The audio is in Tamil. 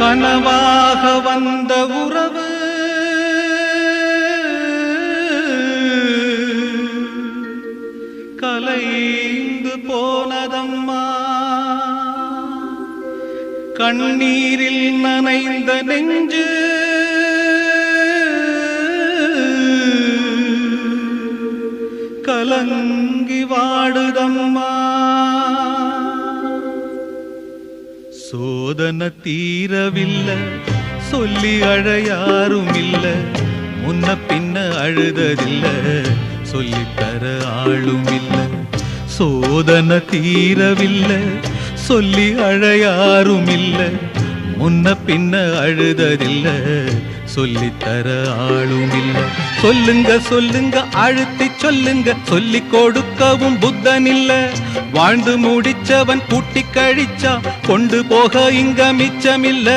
கனவாக வந்த உறவு கலைந்து போனதம்மா. கண்ணீரில் நனைந்த நெஞ்சு கலங்கி வாடுதம்மா. சோதனை தீரவில்லை, சொல்லி அழ யாரும் இல்ல, முன்ன பின்ன அழுததில்ல, சொல்லித்தர ஆளும் இல்ல. சோதனை தீரவில்லை, சொல்லி அழ யாரும் இல்ல, முன்ன பின்ன அழுததில்ல, சொல்லித்தர ஆளும் இல்ல. சொல்லுங்க சொல்லுங்க அழுத்தி சொல்லுங்க, சொல்லி கொடுக்கவும் புத்தன் இல்ல. வாழ்ந்து முடிச்சவன் கூட்டி கழிச்சா கொண்டு போக இங்க மிச்சமில்ல.